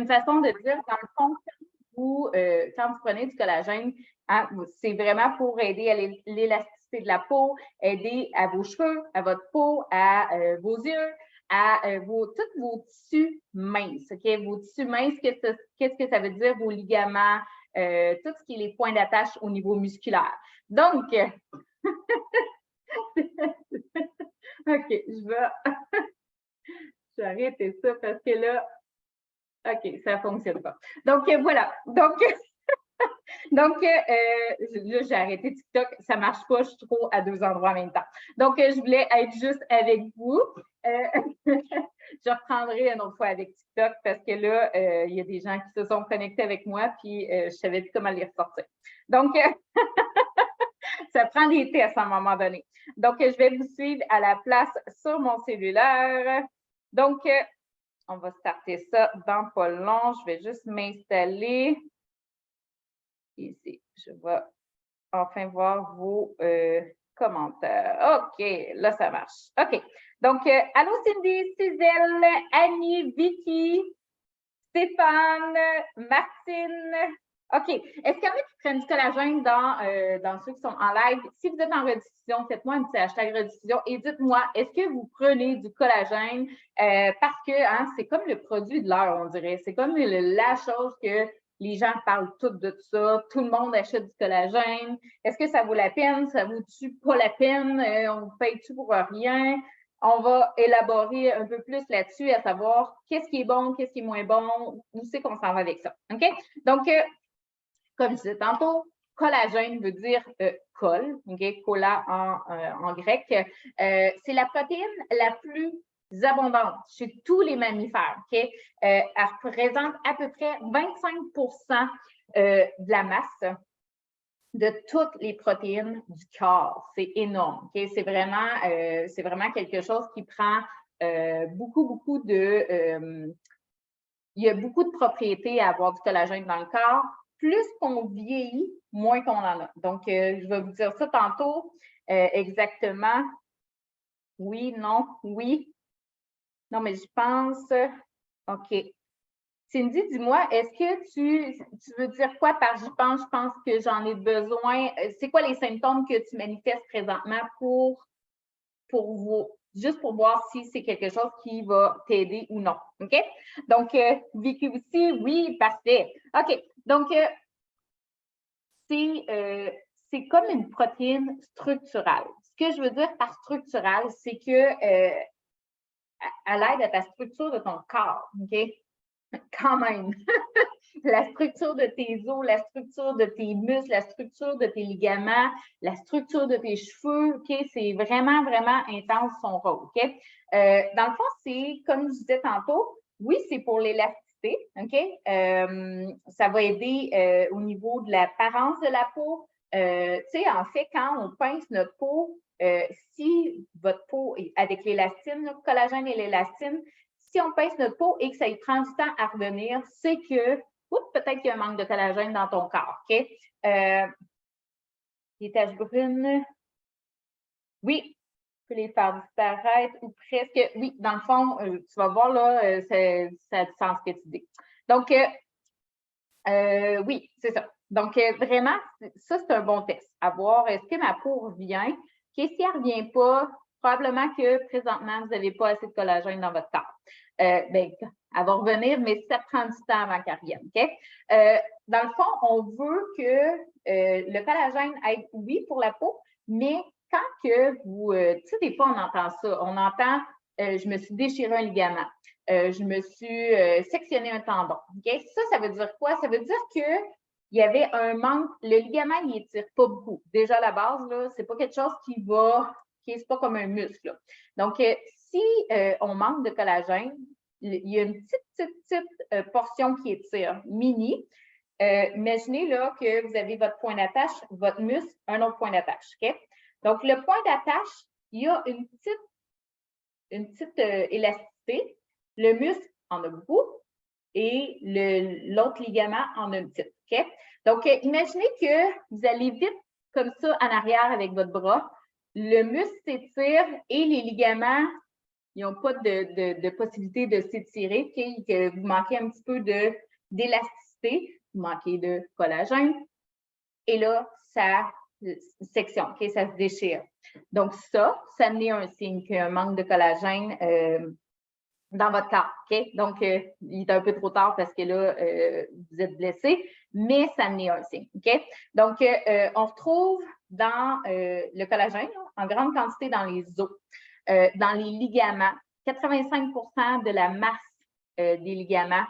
une façon de dire, dans le fond, quand vous prenez du collagène, hein, c'est vraiment pour aider à l'élasticité de la peau, aider à vos cheveux, à votre peau, à vos yeux, à tous vos tissus minces. Okay? Vos tissus minces, qu'est-ce que ça veut dire? Vos ligaments, tout ce qui est les points d'attache au niveau musculaire. Donc, OK, je vais arrêter ça parce que là, OK, ça ne fonctionne pas. Donc, voilà. Donc, là, j'ai arrêté TikTok. Ça ne marche pas. Je suis trop à deux endroits en même temps. Donc, je voulais être juste avec vous. Je reprendrai une autre fois avec TikTok parce que là, il y a des gens qui se sont connectés avec moi puis je ne savais plus comment les ressortir. Donc, ça prend des tests à un moment donné. Donc, je vais vous suivre à la place sur mon cellulaire. Donc, on va starter ça dans pas long. Je vais juste m'installer. Ici, je vais enfin voir vos commentaires. OK, là, ça marche. OK. Donc, allô Cindy, Cézelle, Annie, Vicky, Stéphane, Martine. OK. Est-ce qu'il y en a qui prennent du collagène dans ceux qui sont en live? Si vous êtes en rediffusion, faites-moi un petit hashtag rediffusion et dites-moi, est-ce que vous prenez du collagène? Parce que hein, c'est comme le produit de l'heure, on dirait. C'est comme la chose que les gens parlent toutes de ça. Tout le monde achète du collagène. Est-ce que ça vaut la peine? Ça vaut-tu pas la peine? On paye-tu pour rien? On va élaborer un peu plus là-dessus, à savoir qu'est-ce qui est bon, qu'est-ce qui est moins bon, où c'est qu'on s'en va avec ça. OK? Donc, comme je disais tantôt, collagène veut dire colle, okay? Colla en grec. C'est la protéine la plus abondante chez tous les mammifères. Okay? Elle représente à peu près 25 de la masse de toutes les protéines du corps. C'est énorme. Okay? C'est vraiment quelque chose qui prend beaucoup de... il y a beaucoup de propriétés à avoir du collagène dans le corps. Plus qu'on vieillit, moins qu'on en a. Donc, je vais vous dire ça tantôt exactement. Oui, non, oui. Non, mais je pense... OK. Cindy, dis-moi, est-ce que tu veux dire quoi par je pense que j'en ai besoin? C'est quoi les symptômes que tu manifestes présentement pour vous, juste pour voir si c'est quelque chose qui va t'aider ou non. OK? Donc, Vicky aussi, oui, parfait. OK. Donc, c'est comme une protéine structurale. Ce que je veux dire par structurale, c'est que elle aide à ta structure de ton corps. OK? Quand même. La structure de tes os, la structure de tes muscles, la structure de tes ligaments, la structure de tes cheveux, OK? C'est vraiment, vraiment intense son rôle, OK? Dans le fond, c'est, comme je disais tantôt, oui, c'est pour l'élasticité, OK? Ça va aider au niveau de l'apparence de la peau. Tu sais, en fait, quand on pince notre peau, si votre peau, avec l'élastine, le collagène et l'élastine, si on pince notre peau et que ça y prend du temps à revenir, c'est que peut-être qu'il y a un manque de collagène dans ton corps. OK? Les taches brunes, oui, tu peux les faire disparaître ou presque. Oui, dans le fond, tu vas voir là, ça a du sens ce que tu dis. Donc, oui, c'est ça. Donc, vraiment, ça, c'est un bon test. À voir, est-ce que ma peau revient? Qu'est-ce qui ne revient pas? Probablement que présentement, vous n'avez pas assez de collagène dans votre corps. Bien, elle va revenir, mais ça prend du temps avant qu'elle revienne. OK? Dans le fond, on veut que le collagène aide, oui, pour la peau, mais quand que vous, tu sais, des fois, on entend ça. On entend, je me suis déchiré un ligament. Je me suis sectionné un tendon. Okay? Ça veut dire quoi? Ça veut dire qu'il y avait un manque. Le ligament, il n'étire pas beaucoup. Déjà, à la base, ce n'est pas quelque chose qui c'est pas comme un muscle. Là. Donc, si on manque de collagène, il y a une petite portion qui étire, mini. Imaginez là que vous avez votre point d'attache, votre muscle, un autre point d'attache. Okay? Donc, le point d'attache, il y a une petite élasticité. Le muscle en a beaucoup et l'autre ligament en a une petite. Okay? Donc, imaginez que vous allez vite comme ça en arrière avec votre bras. Le muscle s'étire et les ligaments ils n'ont pas de possibilité de s'étirer, okay? Que vous manquez un petit peu d'élasticité, vous manquez de collagène, et là, ça section, okay? Ça se déchire. Donc, ça n'est un signe qu'il y a un manque de collagène dans votre corps. Okay? Donc, il est un peu trop tard parce que là, vous êtes blessé, mais ça n'est un signe. Okay? Donc, on retrouve dans le collagène en grande quantité dans les os, dans les ligaments. 85% de la masse des ligaments,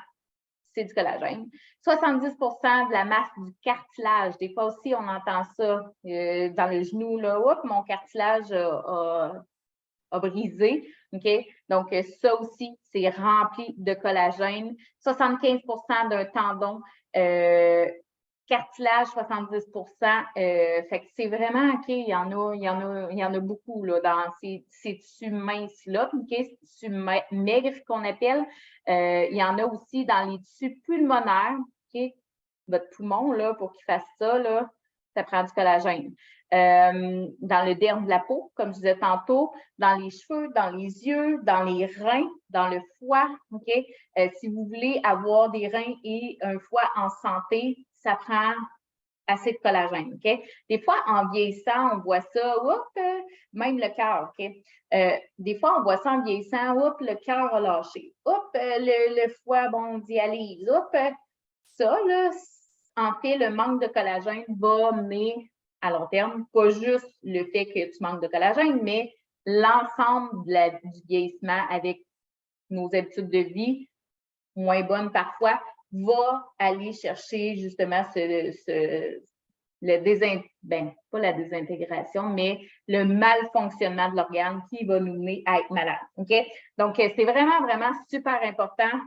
c'est du collagène. 70% de la masse du cartilage. Des fois aussi, on entend ça dans le genou, là, oups, mon cartilage a brisé. Okay? Donc, ça aussi, c'est rempli de collagène. 75% d'un tendon, cartilage, 70 fait que c'est vraiment, OK, il y en a beaucoup là, dans ces tissus minces-là, OK, ces tissus maigres qu'on appelle. Il y en a aussi dans les tissus pulmonaires, OK, votre poumon, là, pour qu'il fasse ça, là, ça prend du collagène. Dans le derme de la peau, comme je disais tantôt, dans les cheveux, dans les yeux, dans les reins, dans le foie, OK? Si vous voulez avoir des reins et un foie en santé, ça prend assez de collagène, OK? Des fois, en vieillissant, on voit ça, même le cœur, OK? Des fois, on voit ça en vieillissant, le cœur a lâché. Le foie, bon, dialyse. Ça, là, en fait, le manque de collagène va mener à long terme, pas juste le fait que tu manques de collagène, mais l'ensemble du vieillissement avec nos habitudes de vie moins bonnes parfois, va aller chercher justement pas la désintégration, mais le malfonctionnement de l'organe qui va nous mener à être malade. OK? Donc, c'est vraiment, vraiment super important,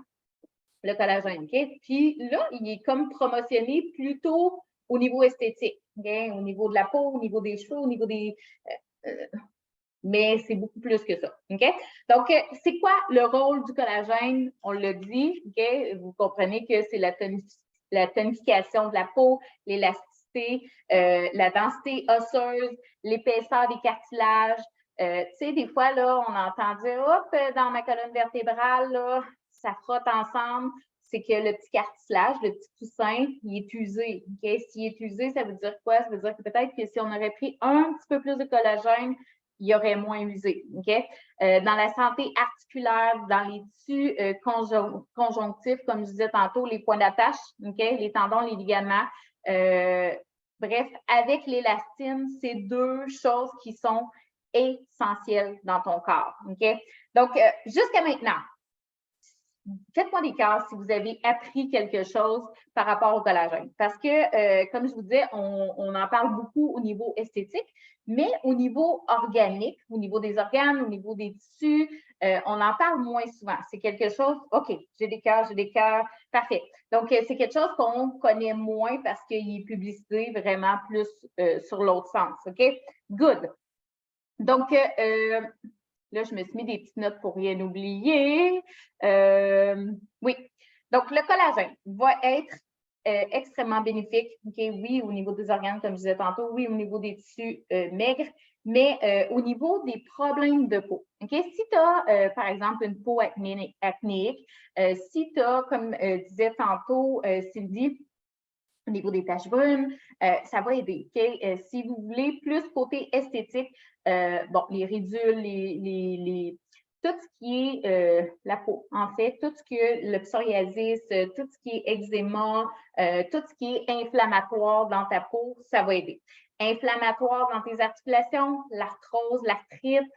le collagène. OK? Puis là, il est comme promotionné plutôt au niveau esthétique, okay? Au niveau de la peau, au niveau des cheveux, au niveau des... mais c'est beaucoup plus que ça. OK? Donc, c'est quoi le rôle du collagène? On l'a dit, OK? Vous comprenez que c'est la tonification de la peau, l'élasticité, la densité osseuse, l'épaisseur des cartilages. Tu sais, des fois, là, on entend dire, hop, dans ma colonne vertébrale, là, ça frotte ensemble. C'est que le petit cartilage, le petit coussin, il est usé. Okay? S'il est usé, ça veut dire quoi? Ça veut dire que peut-être que si on aurait pris un petit peu plus de collagène, il y aurait moins usé. Okay? Dans la santé articulaire, dans les tissus conjonctifs, comme je disais tantôt, les points d'attache, okay? Les tendons, les ligaments. Bref, avec l'élastine, c'est deux choses qui sont essentielles dans ton corps. Okay? Donc, jusqu'à maintenant, faites-moi des cœurs si vous avez appris quelque chose par rapport au collagène. Parce que, comme je vous disais, on en parle beaucoup au niveau esthétique, mais au niveau organique, au niveau des organes, au niveau des tissus, on en parle moins souvent. C'est quelque chose, OK, j'ai des cœurs, parfait. Donc, c'est quelque chose qu'on connaît moins parce qu'il est publicité vraiment plus sur l'autre sens, OK? Good. Donc, là, je me suis mis des petites notes pour rien oublier. Oui. Donc, le collagène va être extrêmement bénéfique. Okay? Oui, au niveau des organes, comme je disais tantôt. Oui, au niveau des tissus maigres. Mais au niveau des problèmes de peau. Okay? Si tu as, par exemple, une peau acnéique, si tu as, comme disait tantôt Sylvie, au niveau des taches brunes, ça va aider. Okay? Si vous voulez plus côté esthétique, bon, les ridules, tout ce qui est la peau, en fait, tout ce qui est le psoriasis, tout ce qui est eczéma, tout ce qui est inflammatoire dans ta peau, ça va aider. Inflammatoire dans tes articulations, l'arthrose, l'arthrite,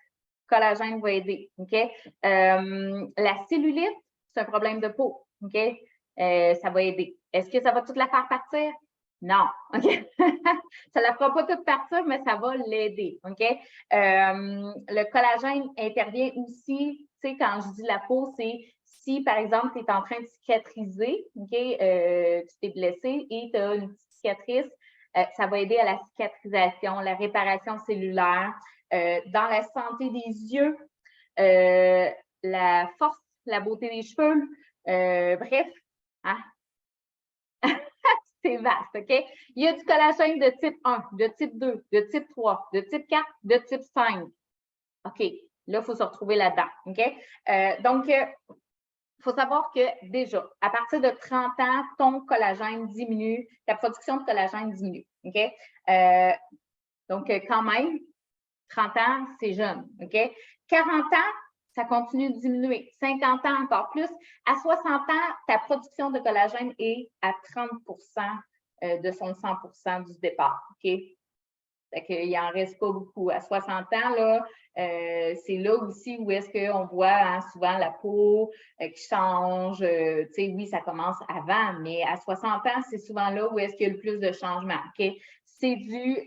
collagène va aider. Okay? La cellulite, c'est un problème de peau. Okay? Ça va aider. Est-ce que ça va toute la faire partir? Non. OK? Ça ne la fera pas toute partir, mais ça va l'aider. OK? Le collagène intervient aussi, tu sais, quand je dis la peau, c'est si, par exemple, tu es en train de cicatriser, OK? Tu t'es blessé et tu as une petite cicatrice, ça va aider à la cicatrisation, la réparation cellulaire. Dans la santé des yeux, la force, la beauté des cheveux, bref, hein? C'est vaste, OK? Il y a du collagène de type 1, de type 2, de type 3, de type 4, de type 5. OK. Là, il faut se retrouver là-dedans. OK? Donc, il faut savoir que déjà, à partir de 30 ans, ton collagène diminue, ta production de collagène diminue. OK? Donc, quand même, 30 ans, c'est jeune. OK? 40 ans, ça continue de diminuer. 50 ans, encore plus. À 60 ans, ta production de collagène est à 30 de son 100 du départ. OK? Fait qu'il n'en reste pas beaucoup. À 60 ans, là, c'est là aussi où est-ce qu'on voit hein, souvent la peau qui change. Tu sais, oui, ça commence avant, mais à 60 ans, c'est souvent là où est-ce qu'il y a le plus de changements. OK? C'est dû,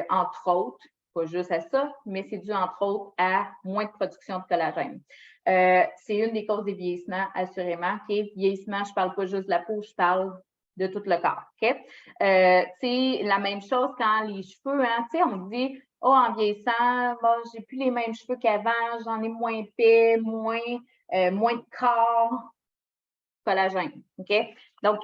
entre autres, pas juste à ça, mais c'est dû, entre autres, à moins de production de collagène. C'est une des causes des vieillissements, assurément. OK? Vieillissement, je ne parle pas juste de la peau, je parle de tout le corps. OK? C'est la même chose quand les cheveux, hein, on dit, oh, en vieillissant, bon, j'ai plus les mêmes cheveux qu'avant, j'en ai moins épais, moins de corps, collagène. OK? Donc,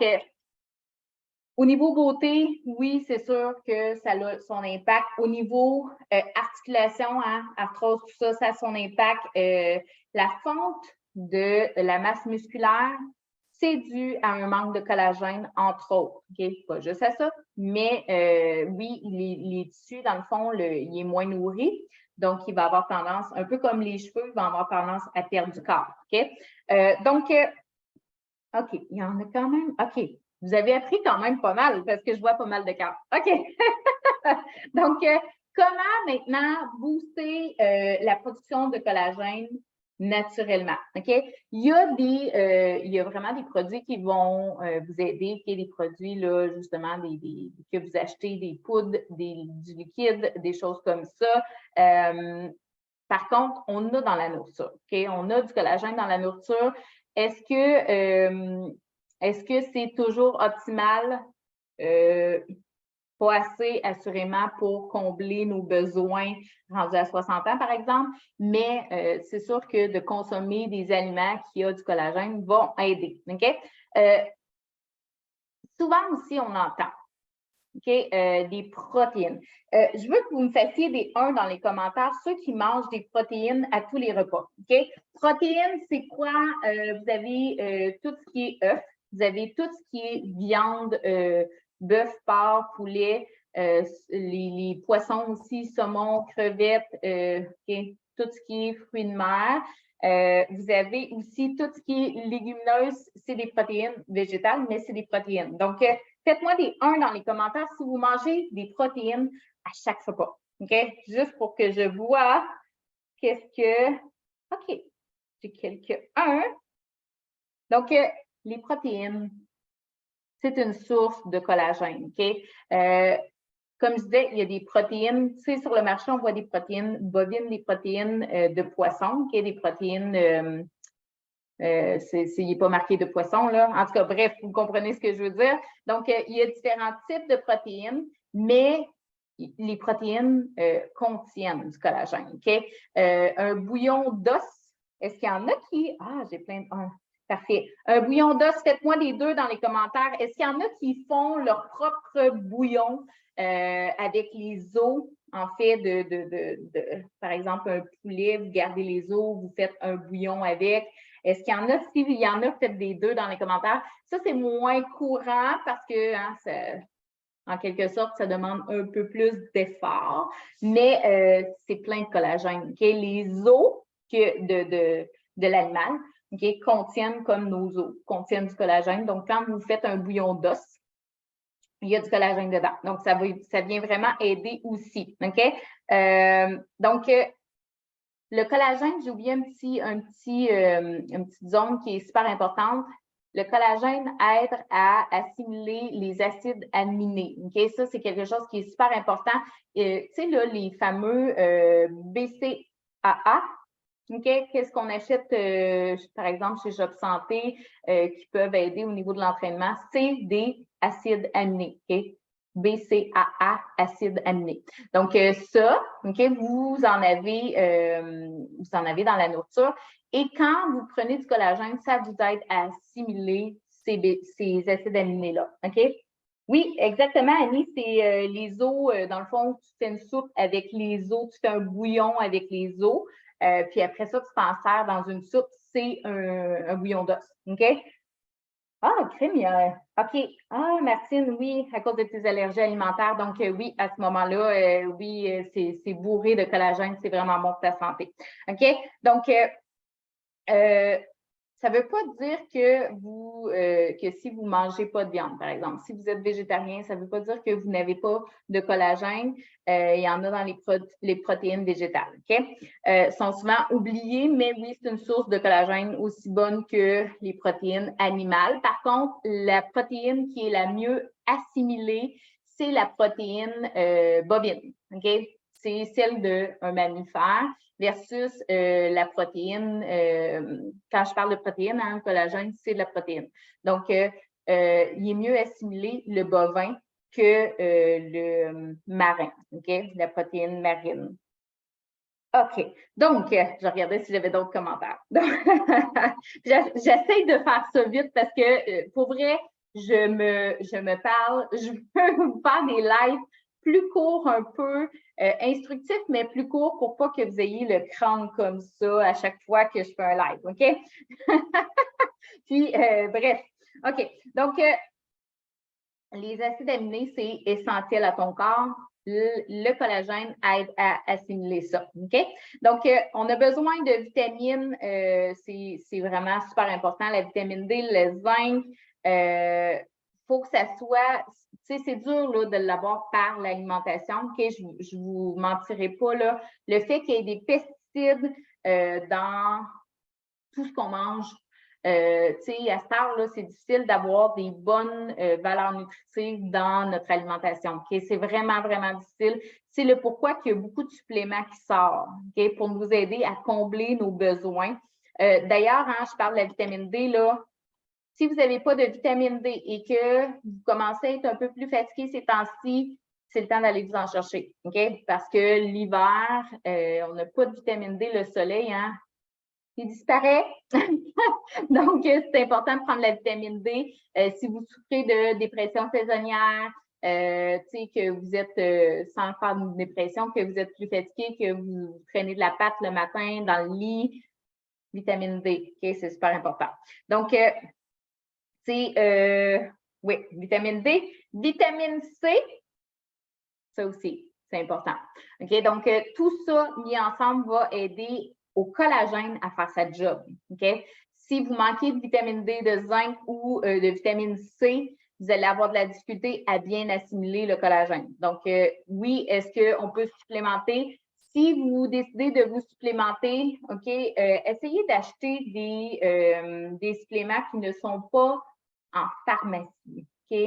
au niveau beauté, oui, c'est sûr que ça a son impact. Au niveau articulation, hein, arthrose, tout ça, ça a son impact. La fonte de la masse musculaire, c'est dû à un manque de collagène, entre autres. Okay? Pas juste à ça, mais oui, les tissus, dans le fond, il est moins nourri. Donc, il va avoir tendance, un peu comme les cheveux, il va avoir tendance à perdre du corps. OK? Donc, OK, il y en a quand même. OK, vous avez appris quand même pas mal parce que je vois pas mal de cartes. OK. Donc, comment maintenant booster la production de collagène naturellement? OK? Il y a vraiment des produits qui vont vous aider, des produits, là, justement, que vous achetez, des poudres, du liquide, des choses comme ça. Par contre, on a dans la nourriture. OK? On a du collagène dans la nourriture. Est-ce que c'est toujours optimal? Pas assez, assurément, pour combler nos besoins rendus à 60 ans, par exemple, mais c'est sûr que de consommer des aliments qui ont du collagène vont aider. OK? Souvent aussi, on entend des protéines. Je veux que vous me fassiez des 1 dans les commentaires, ceux qui mangent des protéines à tous les repas. OK? Protéines, c'est quoi? Vous avez tout ce qui est œufs, vous avez tout ce qui est viande, bœuf, porc, poulet, les poissons aussi, saumon, crevettes, tout ce qui est fruits de mer. Vous avez aussi tout ce qui est légumineuse, c'est des protéines végétales, mais c'est des protéines. Donc, faites-moi des 1 dans les commentaires si vous mangez des protéines à chaque repas. OK? Juste pour que je vois qu'est-ce que. OK. J'ai quelques 1. Donc, les protéines, c'est une source de collagène. OK? Comme je disais, il y a des protéines. Tu sais, sur le marché, on voit des protéines bovines, des protéines de poisson, des protéines. Il n'est pas marqué de poisson, là. En tout cas, bref, vous comprenez ce que je veux dire. Donc, il y a différents types de protéines, mais les protéines contiennent du collagène. OK? Un bouillon d'os, est-ce qu'il y en a qui. Ah, j'ai plein de. Parfait. Un bouillon d'os, faites-moi les 2 dans les commentaires. Est-ce qu'il y en a qui font leur propre bouillon avec les os, en fait, par exemple, un poulet, vous gardez les os, vous faites un bouillon avec. Est-ce qu'il y en a? S'il y en a, faites des 2 dans les commentaires. Ça, c'est moins courant parce que, en quelque sorte, ça demande un peu plus d'effort, mais c'est plein de collagène. Okay? Les os de l'animal contiennent, comme nos os, contiennent du collagène. Donc, quand vous faites un bouillon d'os, il y a du collagène dedans. Donc, ça vient vraiment aider aussi. OK? Donc, le collagène, j'ai oublié une petite zone qui est super importante. Le collagène aide à assimiler les acides aminés. Okay? Ça, c'est quelque chose qui est super important. Tu sais, là, les fameux BCAA, okay? Qu'est-ce qu'on achète, par exemple, chez Job Santé, qui peuvent aider au niveau de l'entraînement? C'est des acides aminés. Okay? BCAA, acide aminé. Donc, ça, vous en avez dans la nourriture. Et quand vous prenez du collagène, ça vous aide à assimiler ces acides aminés-là. OK? Oui, exactement, Annie, c'est les os. Dans le fond, tu fais une soupe avec les os, tu fais un bouillon avec les os. Puis après ça, tu t'en sers dans une soupe, c'est un bouillon d'os. OK? Ah, crème, OK. Ah, Martine, oui, à cause de tes allergies alimentaires. Donc, oui, à ce moment-là, oui, c'est bourré de collagène, c'est vraiment bon pour ta santé. OK? Donc, ça ne veut pas dire que si vous ne mangez pas de viande, par exemple, si vous êtes végétarien, ça ne veut pas dire que vous n'avez pas de collagène. Il y en a dans les protéines végétales. OK? Sont souvent oubliées, mais oui, c'est une source de collagène aussi bonne que les protéines animales. Par contre, la protéine qui est la mieux assimilée, c'est la protéine bovine. OK? C'est celle d'un mammifère versus la protéine. Quand je parle de protéine, le collagène, c'est de la protéine. Donc, il est mieux assimilé le bovin que le marin, OK? La protéine marine. OK. Donc, je regardais si j'avais d'autres commentaires. J'essaie de faire ça vite parce que, pour vrai, je me parle, je veux vous faire des lives plus courts un peu, instructifs, mais plus courts pour pas que vous ayez le crâne comme ça à chaque fois que je fais un live, OK? Puis, bref. OK. Donc, les acides aminés, c'est essentiel à ton corps. Le collagène aide à assimiler ça. OK? Donc, on a besoin de vitamines. C'est vraiment super important. La vitamine D, le zinc. Faut que ça soit, tu sais, c'est dur là, de l'avoir par l'alimentation. OK? Je ne vous mentirai pas. Là. Le fait qu'il y ait des pesticides dans tout ce qu'on mange, tu sais, à cette heure-là, c'est difficile d'avoir des bonnes valeurs nutritives dans notre alimentation. OK? C'est vraiment, vraiment difficile. C'est le pourquoi qu'il y a beaucoup de suppléments qui sortent, OK? Pour nous aider à combler nos besoins. D'ailleurs, hein, je parle de la vitamine D, là. Si vous n'avez pas de vitamine D et que vous commencez à être un peu plus fatigué ces temps-ci, c'est le temps d'aller vous en chercher, OK? Parce que l'hiver, on n'a pas de vitamine D, le soleil, hein? Il disparaît. Donc, c'est important de prendre la vitamine D. Si vous souffrez de dépression saisonnière, tu sais, que vous êtes sans faire de dépression, que vous êtes plus fatigué, que vous prenez de la pâte le matin dans le lit, vitamine D, OK, c'est super important. Donc, oui, vitamine D. Vitamine C, ça aussi, c'est important. OK, donc, tout ça mis ensemble va aider au collagène à faire sa job. OK? Si vous manquez de vitamine D, de zinc ou de vitamine C, vous allez avoir de la difficulté à bien assimiler le collagène. Donc, oui, est-ce qu'on peut supplémenter? Si vous décidez de vous supplémenter, OK, essayez d'acheter des suppléments qui ne sont pas en pharmacie. OK?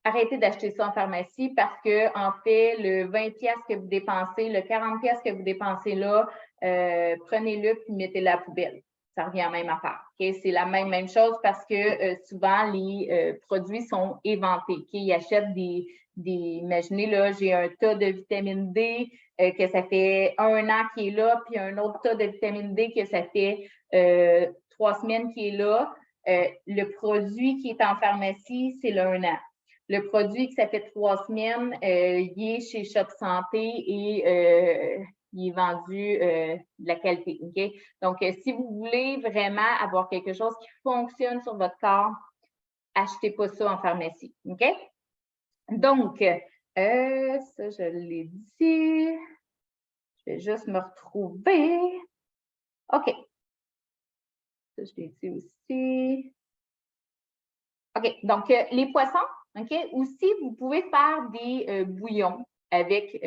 Arrêtez d'acheter ça en pharmacie parce que, en fait, le 20$ que vous dépensez, le 40$ que vous dépensez là, prenez-le puis mettez-le à la poubelle. Ça revient à la même affaire. Okay? C'est la même chose parce que souvent, les produits sont éventés. Okay? Ils achètent imaginez, là, j'ai un tas de vitamine D que ça fait 1 an qui est là, puis un autre tas de vitamine D que ça fait 3 semaines qui est là. Le produit qui est en pharmacie, c'est le 1 an. Le produit que ça fait 3 semaines, il est chez Shop Santé et il est vendu de la qualité. Okay? Donc, si vous voulez vraiment avoir quelque chose qui fonctionne sur votre corps, achetez pas ça en pharmacie. OK? Donc, ça, je l'ai dit. Je vais juste me retrouver. OK. Ça, je l'ai dit aussi. OK. Donc, les poissons, OK? Aussi, vous pouvez faire des bouillons avec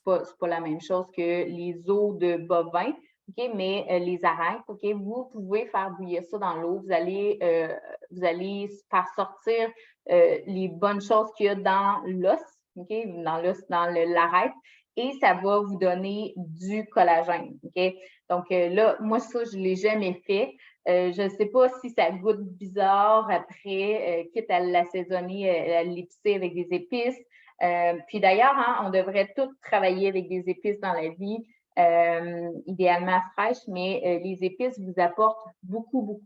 c'est pas la même chose que les os de bovins, OK? Mais les arêtes, OK? Vous pouvez faire bouillir ça dans l'eau. Vous allez faire sortir les bonnes choses qu'il y a dans l'os, OK? Dans l'os, dans l'arête. Et ça va vous donner du collagène, OK? Donc là, moi, ça, je ne l'ai jamais fait. Je ne sais pas si ça goûte bizarre après, quitte à l'assaisonner, à l'épicer avec des épices. Puis d'ailleurs, hein, on devrait tous travailler avec des épices dans la vie. idéalement fraîches, mais les épices vous apportent beaucoup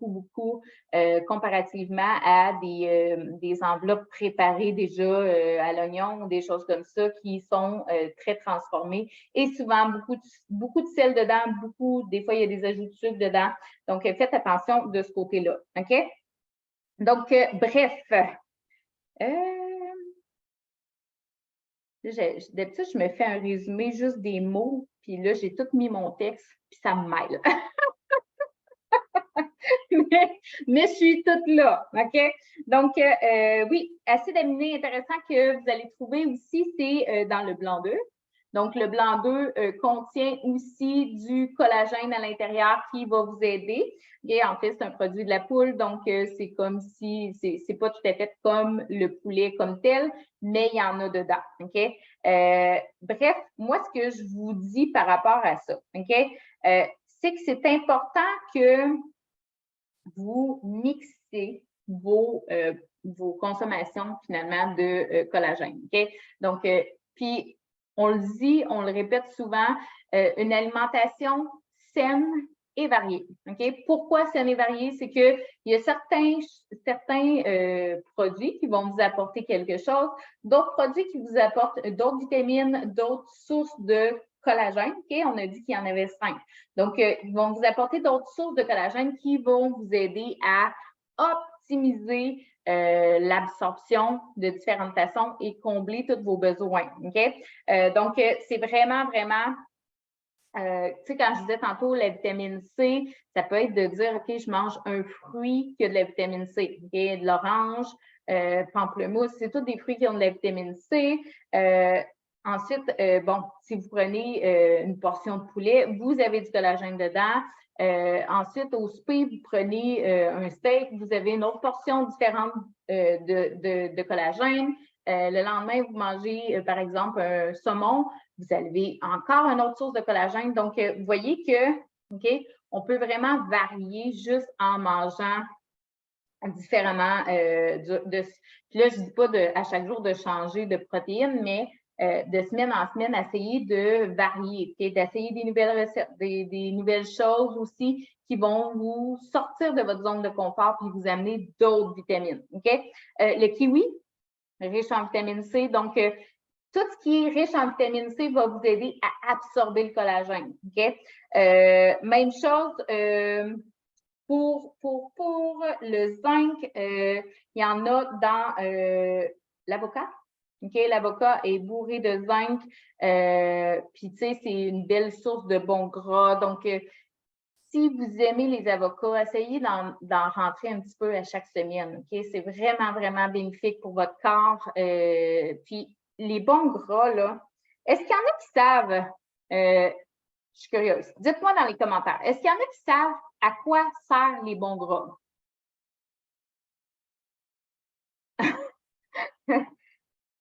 comparativement à des enveloppes préparées déjà à l'oignon ou des choses comme ça qui sont très transformées et souvent beaucoup de sel dedans, des fois il y a des ajouts de sucre dedans. Donc, faites attention de ce côté-là, OK? Donc, bref, d'habitude, je me fais un résumé juste des mots, puis là, j'ai tout mis mon texte, puis ça me mêle. mais je suis toute là, OK? Donc, oui, acide aminé intéressant que vous allez trouver aussi, c'est dans le blanc d'œuf. Donc, le blanc d'œuf contient aussi du collagène à l'intérieur qui va vous aider. Et en fait, c'est un produit de la poule, donc c'est comme si, c'est pas tout à fait comme le poulet comme tel, mais il y en a dedans, OK? Bref, moi, ce que je vous dis par rapport à ça, OK? C'est que c'est important que vous mixez vos consommations finalement de collagène, OK? Donc, puis, on le dit, on le répète souvent, une alimentation saine et variée. OK? Pourquoi saine et variée? C'est qu'il y a certains produits qui vont vous apporter quelque chose, d'autres produits qui vous apportent d'autres vitamines, d'autres sources de collagène. OK? On a dit qu'il y en avait 5. Donc, ils vont vous apporter d'autres sources de collagène qui vont vous aider à optimiser l'absorption de différentes façons et combler tous vos besoins. OK? Donc, c'est vraiment, tu sais, quand je disais tantôt la vitamine C, ça peut être de dire, OK, je mange un fruit qui a de la vitamine C, OK? De l'orange, pamplemousse, c'est tous des fruits qui ont de la vitamine C. Ensuite, bon, si vous prenez une portion de poulet, vous avez du collagène dedans. Ensuite, au souper, vous prenez un steak, vous avez une autre portion différente de collagène. Le lendemain, vous mangez, par exemple, un saumon, vous avez encore une autre source de collagène. Donc, vous voyez que, OK, on peut vraiment varier juste en mangeant différemment. Puis là, je ne dis pas à chaque jour de changer de protéines, mais de semaine en semaine, essayer de varier, okay? D'essayer des nouvelles recettes, des nouvelles choses aussi qui vont vous sortir de votre zone de confort puis vous amener d'autres vitamines. OK? Le kiwi, riche en vitamine C. Donc, tout ce qui est riche en vitamine C va vous aider à absorber le collagène. OK? Même chose pour le zinc, il y en a dans l'avocat. OK? L'avocat est bourré de zinc. Puis, tu sais, c'est une belle source de bon gras. Donc, si vous aimez les avocats, essayez d'en rentrer un petit peu à chaque semaine. OK? C'est vraiment bénéfique pour votre corps. Puis, les bons gras, là, est-ce qu'il y en a qui savent? Je suis curieuse. Dites-moi dans les commentaires. Est-ce qu'il y en a qui savent à quoi servent les bons gras?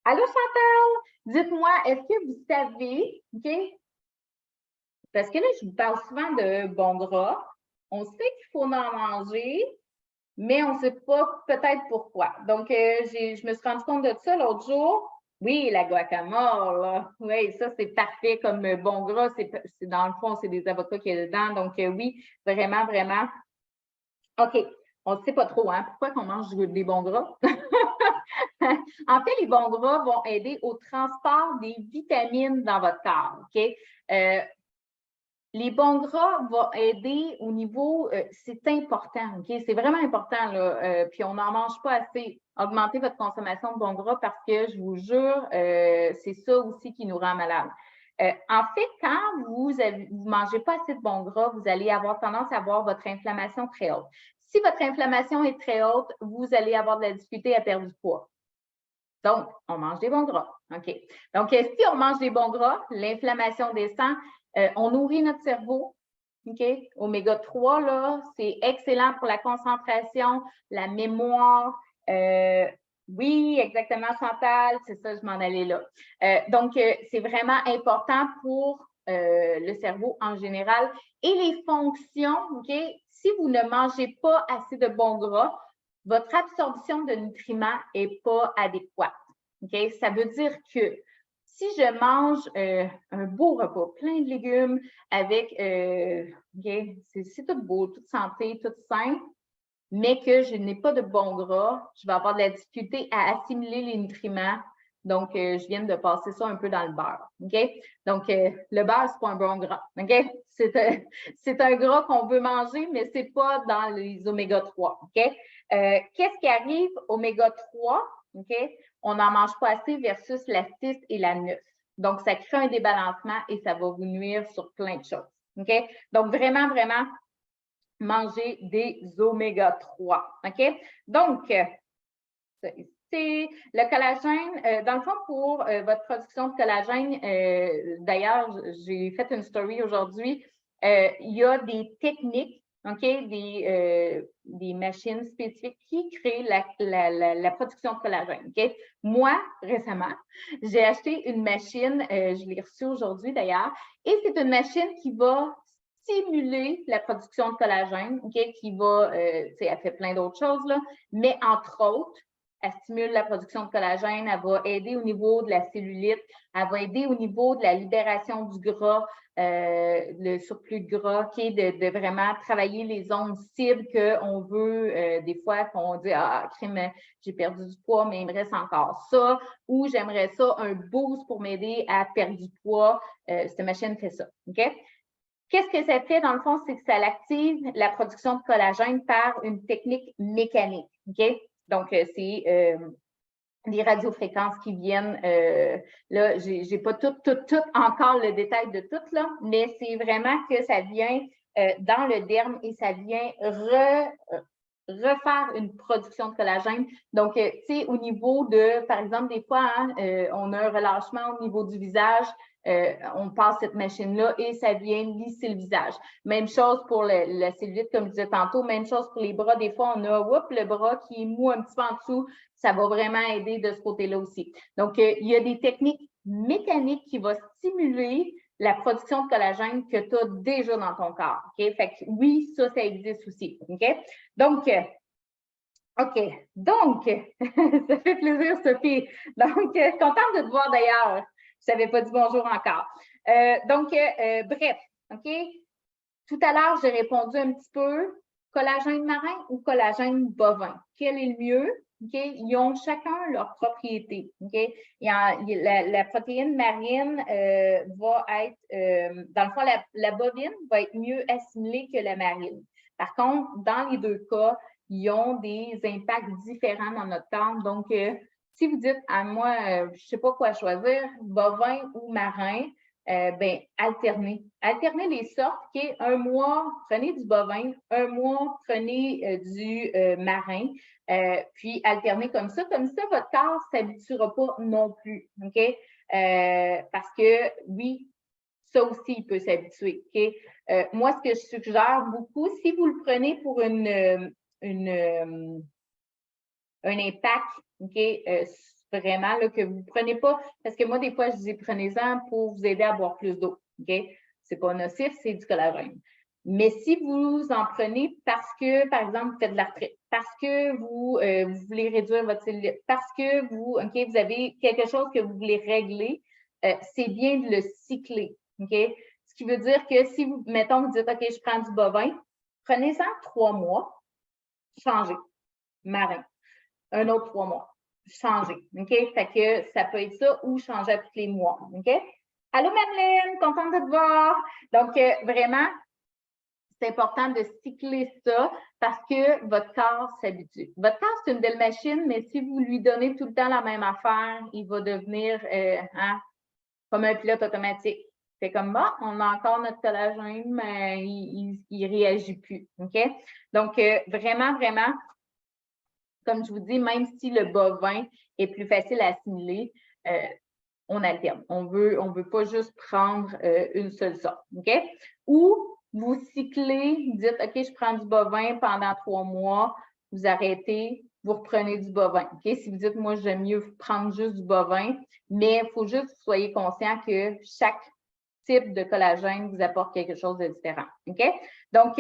Allô, Chantal? Dites-moi, est-ce que vous savez, OK? Parce que là, je vous parle souvent de bons gras. On sait qu'il faut en manger, mais on ne sait pas peut-être pourquoi. Donc, je me suis rendu compte de ça l'autre jour. Oui, la guacamole, là. Oui, ça, c'est parfait comme bon gras. C'est dans le fond, c'est des avocats qu'il y a dedans. Donc, oui, vraiment. OK. On ne sait pas trop, hein? Pourquoi qu'on mange des bons gras? En fait, les bons gras vont aider au transport des vitamines dans votre corps. OK? Les bons gras vont aider au niveau, c'est important, OK? C'est vraiment important, là. Puis on n'en mange pas assez. Augmentez votre consommation de bons gras parce que je vous jure, c'est ça aussi qui nous rend malade. En fait, quand vous ne mangez pas assez de bons gras, vous allez avoir tendance à avoir votre inflammation très haute. Si votre inflammation est très haute, vous allez avoir de la difficulté à perdre du poids. Donc, on mange des bons gras. OK. Donc, si on mange des bons gras, l'inflammation descend. On nourrit notre cerveau. OK? Oméga 3, là, c'est excellent pour la concentration, la mémoire. Oui, exactement, Chantal. C'est ça, je m'en allais là. Donc, c'est vraiment important pour le cerveau en général. Et les fonctions, OK? Si vous ne mangez pas assez de bons gras, votre absorption de nutriments n'est pas adéquate. OK? Ça veut dire que Si je mange un beau repas, plein de légumes, avec, c'est tout beau, toute santé, tout sain, mais que je n'ai pas de bon gras, je vais avoir de la difficulté à assimiler les nutriments. Donc, je viens de passer ça un peu dans le beurre. OK? Donc, le beurre, ce n'est pas un bon gras. OK? C'est un gras qu'on veut manger, mais ce n'est pas dans les oméga 3. OK? Qu'est-ce qui arrive oméga 3? OK? On n'en mange pas assez versus la 6 et la 9. Donc, ça crée un débalancement et ça va vous nuire sur plein de choses. OK? Donc, vraiment, vraiment, manger des oméga 3. OK? Donc, c'est le collagène. Dans le fond, pour votre production de collagène, d'ailleurs, j'ai fait une story aujourd'hui. Il y a des techniques, OK, des machines spécifiques qui créent la production de collagène. OK? Moi, récemment, j'ai acheté une machine, je l'ai reçue aujourd'hui d'ailleurs, et c'est une machine qui va stimuler la production de collagène, okay, qui va, elle fait plein d'autres choses, là, mais entre autres, elle stimule la production de collagène, elle va aider au niveau de la cellulite, elle va aider au niveau de la libération du gras, le surplus de gras, okay, de vraiment travailler les zones cibles qu'on veut, des fois qu'on dit « Ah, crème, j'ai perdu du poids, mais il me reste encore ça », ou « J'aimerais ça, un boost pour m'aider à perdre du poids ». Cette machine fait ça, OK? Qu'est-ce que ça fait, dans le fond, c'est que ça active la production de collagène par une technique mécanique. OK? Donc, c'est des radiofréquences qui viennent, là, je n'ai pas tout encore le détail de tout, là, mais c'est vraiment que ça vient dans le derme et ça vient refaire une production de collagène. Donc, tu sais, au niveau de, par exemple, des fois, hein, on a un relâchement au niveau du visage, on passe cette machine-là et ça vient lisser le visage. Même chose pour la cellulite, comme je disais tantôt, même chose pour les bras. Des fois, on a le bras qui est mou un petit peu en dessous. Ça va vraiment aider de ce côté-là aussi. Donc, il y a des techniques mécaniques qui vont stimuler la production de collagène que tu as déjà dans ton corps. OK? Fait que oui, ça existe aussi. OK? Donc, ça fait plaisir, Sophie. Donc, contente de te voir d'ailleurs. Je n'avais pas dit bonjour encore. Bref, OK? Tout à l'heure, j'ai répondu un petit peu collagène marin ou collagène bovin. Quel est le mieux? Okay? Ils ont chacun leurs propriétés. Okay? La protéine marine va être, dans le fond, la bovine va être mieux assimilée que la marine. Par contre, dans les deux cas, ils ont des impacts différents dans notre corps. Donc, si vous dites à moi, je ne sais pas quoi choisir, bovin ou marin, alternez. Alternez les sortes. Okay? Un mois, prenez du bovin. Un mois, prenez du marin. Puis, alternez comme ça. Comme ça, votre corps ne s'habituera pas non plus. OK? Parce que, oui, ça aussi, il peut s'habituer. Okay? Moi, ce que je suggère beaucoup, si vous le prenez pour un impact, OK, vraiment, là, que vous ne prenez pas, parce que moi, des fois, je dis prenez-en pour vous aider à boire plus d'eau. OK? Ce n'est pas nocif, c'est du collagène. Mais si vous en prenez parce que, par exemple, vous faites de l'arthrite, parce que vous voulez réduire votre cellulite, parce que vous avez quelque chose que vous voulez régler, c'est bien de le cycler. OK? Ce qui veut dire que si vous, mettons, vous dites, OK, je prends du bovin, prenez-en 3 mois, changez, marin. Un autre 3 mois. Changer. OK? Fait que ça peut être ça ou changer à tous les mois. OK? Allô, Madeleine, contente de te voir. Donc, vraiment, c'est important de cycler ça parce que votre corps s'habitue. Votre corps, c'est une belle machine, mais si vous lui donnez tout le temps la même affaire, il va devenir comme un pilote automatique. C'est comme, bon, on a encore notre collagène, mais il ne réagit plus. OK? Donc, vraiment, vraiment, comme je vous dis, même si le bovin est plus facile à assimiler, on alterne. On veut pas juste prendre une seule sorte. OK? Ou vous cyclez, vous dites, OK, je prends du bovin pendant 3 mois, vous arrêtez, vous reprenez du bovin. OK? Si vous dites, moi, j'aime mieux prendre juste du bovin, mais il faut juste que vous soyez conscient que chaque type de collagène vous apporte quelque chose de différent. OK? Donc,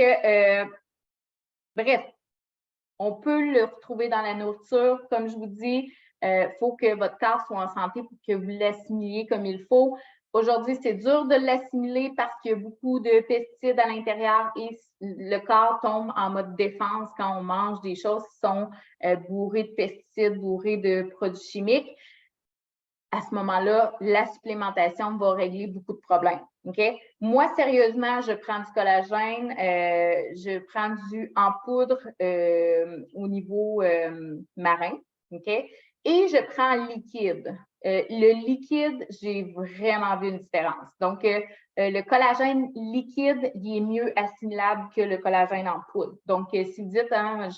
bref, on peut le retrouver dans la nourriture. Comme je vous dis, faut que votre corps soit en santé pour que vous l'assimiliez comme il faut. Aujourd'hui, c'est dur de l'assimiler parce qu'il y a beaucoup de pesticides à l'intérieur et le corps tombe en mode défense quand on mange des choses qui sont bourrées de pesticides, bourrées de produits chimiques. À ce moment-là, la supplémentation va régler beaucoup de problèmes. Okay? Moi, sérieusement, je prends du collagène, je prends du en poudre au niveau marin, okay? Et je prends en liquide. Le liquide, j'ai vraiment vu une différence. Donc, le collagène liquide, il est mieux assimilable que le collagène en poudre. Donc, si vous dites, hein,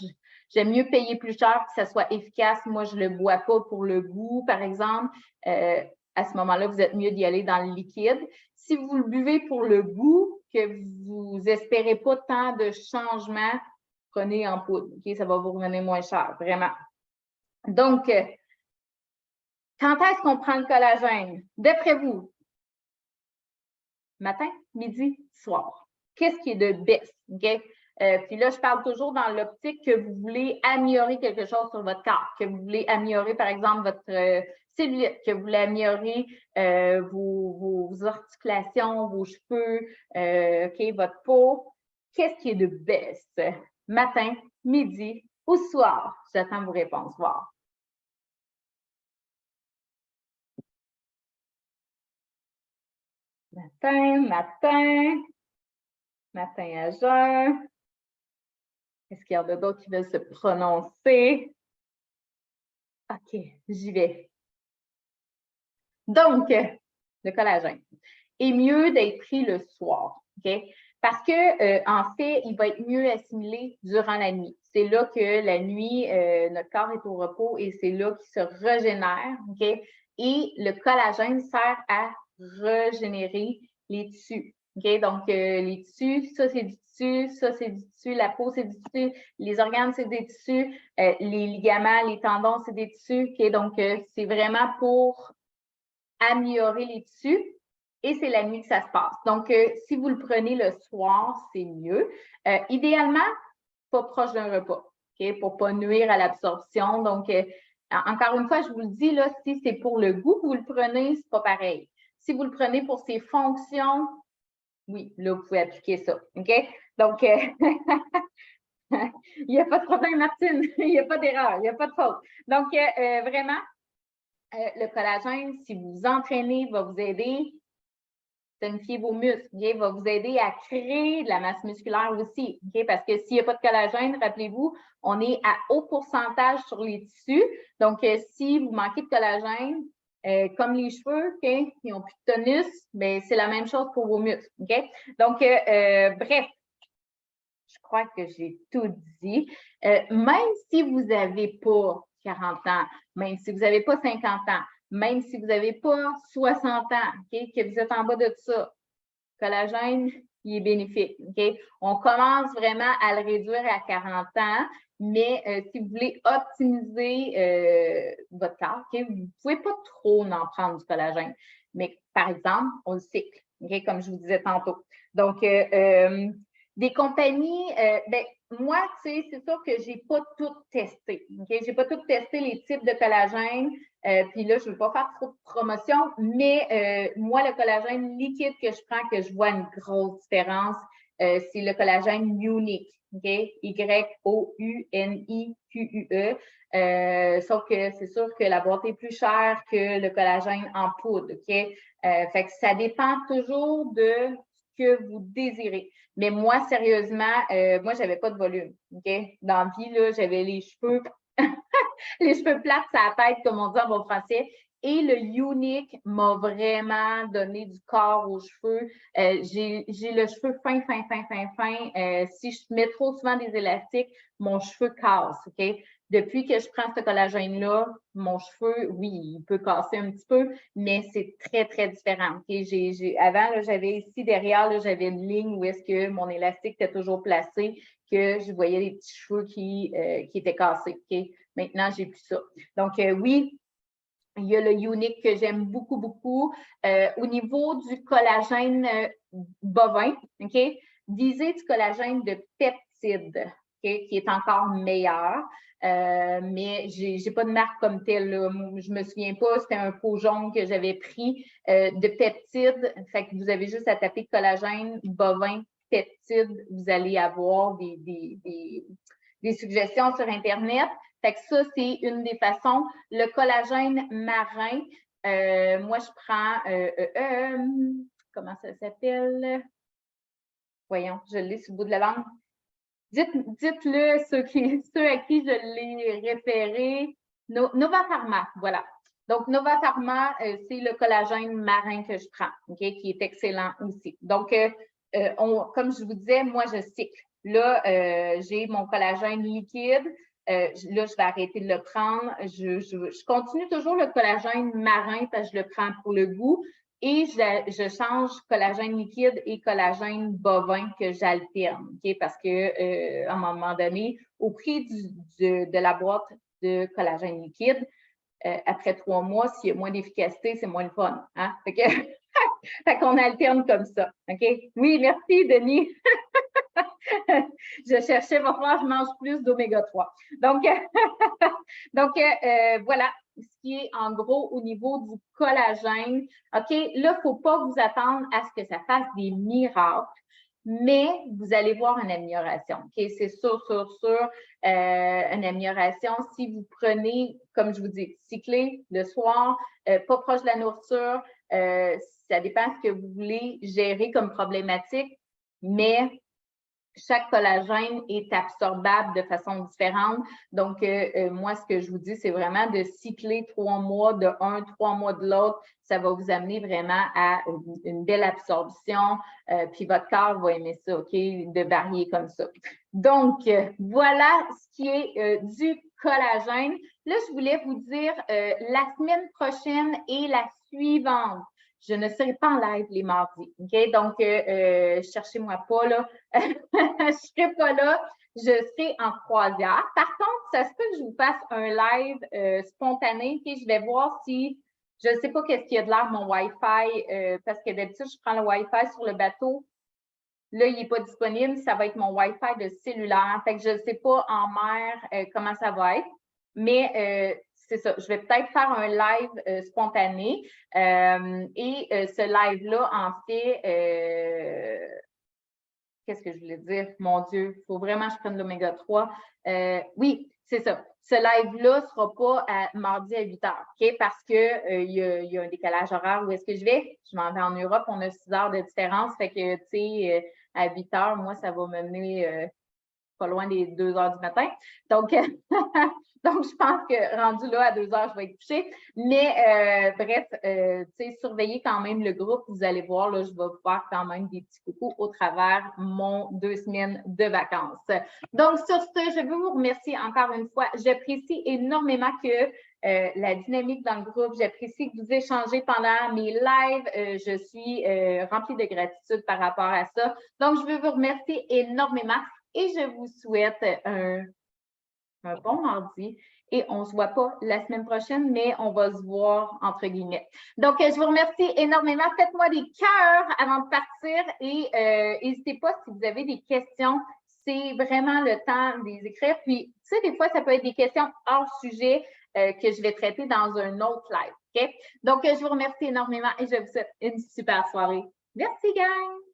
j'aime mieux payer plus cher que ça soit efficace. Moi, je ne le bois pas pour le goût, par exemple. À ce moment-là, vous êtes mieux d'y aller dans le liquide. Si vous le buvez pour le goût, que vous n'espérez pas tant de changements, prenez en poudre. Okay? Ça va vous revenir moins cher, vraiment. Donc, quand est-ce qu'on prend le collagène? D'après vous, matin, midi, soir. Qu'est-ce qui est de best? Okay? Puis là, je parle toujours dans l'optique que vous voulez améliorer quelque chose sur votre corps, que vous voulez améliorer, par exemple, votre cellulite, que vous voulez améliorer vos articulations, vos cheveux, okay, votre peau. Qu'est-ce qui est de best? Matin, midi ou soir? J'attends vos réponses. Voir. Matin à jeun. Est-ce qu'il y en a d'autres qui veulent se prononcer? OK, j'y vais. Donc, le collagène est mieux d'être pris le soir, OK? Parce que, en fait, il va être mieux assimilé durant la nuit. C'est là que la nuit, notre corps est au repos et c'est là qu'il se régénère, OK? Et le collagène sert à régénérer les tissus, OK? Donc, les tissus, ça, c'est du tissu, ça, c'est du tissu, la peau, c'est du tissu, les organes, c'est des tissus, les ligaments, les tendons, c'est des tissus, OK? Donc, c'est vraiment pour améliorer les tissus et c'est la nuit que ça se passe. Donc, si vous le prenez le soir, c'est mieux. Idéalement, pas proche d'un repas, OK, pour ne pas nuire à l'absorption. Donc, encore une fois, je vous le dis, là, si c'est pour le goût que vous le prenez, c'est pas pareil. Si vous le prenez pour ses fonctions, oui, là, vous pouvez appliquer ça, OK? Donc, il n'y a pas de problème, Martine. Il n'y a pas d'erreur, il n'y a pas de faute. Donc, vraiment, le collagène, si vous vous entraînez, va vous aider à tonifier vos muscles, okay? Va vous aider à créer de la masse musculaire aussi, okay? Parce que s'il n'y a pas de collagène, rappelez-vous, on est à haut pourcentage sur les tissus. Donc, si vous manquez de collagène, comme les cheveux, okay? Ils n'ont plus de tonus, mais c'est la même chose pour vos muscles. Okay? Donc, bref, je crois que j'ai tout dit. Même si vous n'avez pas 40 ans, même si vous n'avez pas 50 ans, même si vous n'avez pas 60 ans, okay, que vous êtes en bas de ça, le collagène, il est bénéfique. Okay? On commence vraiment à le réduire à 40 ans, mais si vous voulez optimiser votre corps, okay, vous ne pouvez pas trop en prendre du collagène. Mais par exemple, on le cycle, okay, comme je vous disais tantôt. Donc, des compagnies, ben, moi, tu sais, c'est sûr que je n'ai pas tout testé. Okay? Je n'ai pas tout testé les types de collagène. Puis là, je ne veux pas faire trop de promotion, mais moi, le collagène liquide que je prends, que je vois une grosse différence, c'est le collagène Unique. Okay? Y-O-U-N-I-Q-U-E. Sauf que c'est sûr que la boîte est plus chère que le collagène en poudre. Okay? Fait que ça dépend toujours de ce que vous désirez. Mais moi, sérieusement, moi, je n'avais pas de volume. Okay? Dans la vie, là, j'avais les cheveux les cheveux plates, ça tête, comme on dit en bon français. Et le Unique m'a vraiment donné du corps aux cheveux. J'ai le cheveu fin. Si je mets trop souvent des élastiques, mon cheveu casse, OK? Depuis que je prends ce collagène-là, mon cheveu, oui, il peut casser un petit peu, mais c'est très, très différent. Okay? Avant, j'avais ici derrière, j'avais une ligne où est-ce que mon élastique était toujours placé, que je voyais les petits cheveux qui étaient cassés. Okay? Maintenant, j'ai plus ça. Donc, oui, il y a le Unique que j'aime beaucoup, beaucoup. Au niveau du collagène bovin, OK, visez du collagène de peptide, OK, qui est encore meilleur. mais j'ai pas de marque comme telle, là. Je me souviens pas, c'était un pot jaune que j'avais pris de peptides. Fait que vous avez juste à taper collagène bovin peptides, vous allez avoir des suggestions sur Internet. Fait que ça, c'est une des façons. Le collagène marin, moi, je prends, comment ça s'appelle? Voyons, je l'ai sur le bout de la langue. Dites-le, ceux à qui je l'ai référé. Nova Pharma, voilà. Donc, Nova Pharma, c'est le collagène marin que je prends, OK, qui est excellent aussi. Donc, comme je vous disais, moi, je cycle. Là, j'ai mon collagène liquide. Là, je vais arrêter de le prendre. Je continue toujours le collagène marin parce que je le prends pour le goût. Et je change collagène liquide et collagène bovin que j'alterne, OK? Parce que à un moment donné, au prix de la boîte de collagène liquide, après 3 mois, s'il y a moins d'efficacité, c'est moins le fun. Hein? Fait qu'on alterne comme ça. OK? Oui, merci, Denis. Je cherchais, il va falloir que je mange plus d'oméga 3. Donc, voilà ce qui est en gros au niveau du collagène. OK, là, il ne faut pas vous attendre à ce que ça fasse des miracles, mais vous allez voir une amélioration. OK, c'est sûr, une amélioration. Si vous prenez, comme je vous dis, cycler le soir, pas proche de la nourriture, ça dépend de ce que vous voulez gérer comme problématique, mais chaque collagène est absorbable de façon différente. Donc, moi, ce que je vous dis, c'est vraiment de cycler 3 mois de un, 3 mois de l'autre. Ça va vous amener vraiment à une belle absorption. Puis votre corps va aimer ça, OK, de varier comme ça. Donc, voilà ce qui est du collagène. Là, je voulais vous dire la semaine prochaine et la suivante. Je ne serai pas en live les mardis, OK? Donc, cherchez-moi pas, là. Je ne serai pas là. Je serai en croisière. Par contre, ça se peut que je vous fasse un live spontané. OK? Je vais voir si, je ne sais pas qu'est-ce qu'il y a de l'air mon Wi-Fi, parce que d'habitude, je prends le Wi-Fi sur le bateau. Là, il n'est pas disponible. Ça va être mon Wi-Fi de cellulaire. Fait que je ne sais pas en mer comment ça va être. Mais c'est ça, je vais peut-être faire un live spontané. Ce live-là, en fait, qu'est-ce que je voulais dire? Mon Dieu, il faut vraiment que je prenne l'oméga 3. Oui, c'est ça. Ce live-là ne sera pas mardi à 8 heures, OK? Parce qu'il y a un décalage horaire. Où est-ce que je vais? Je m'en vais en Europe. On a 6 heures de différence. Fait que, tu sais, à 8 heures, moi, ça va me mener pas loin des 2 heures du matin. Donc, donc, je pense que rendu là, à 2 heures, je vais être couchée. Mais bref, tu sais, surveillez quand même le groupe. Vous allez voir, là, je vais vous faire quand même des petits coucous au travers mon 2 semaines de vacances. Donc, sur ce, je veux vous remercier encore une fois. J'apprécie énormément que la dynamique dans le groupe. J'apprécie que vous échangez pendant mes lives. Je suis remplie de gratitude par rapport à ça. Donc, je veux vous remercier énormément et je vous souhaite un bon mardi. Et on ne se voit pas la semaine prochaine, mais on va se voir entre guillemets. Donc, je vous remercie énormément. Faites-moi des cœurs avant de partir et n'hésitez pas si vous avez des questions. C'est vraiment le temps de les écrire. Puis, tu sais, des fois, ça peut être des questions hors sujet que je vais traiter dans un autre live. OK? Donc, je vous remercie énormément et je vous souhaite une super soirée. Merci, gang!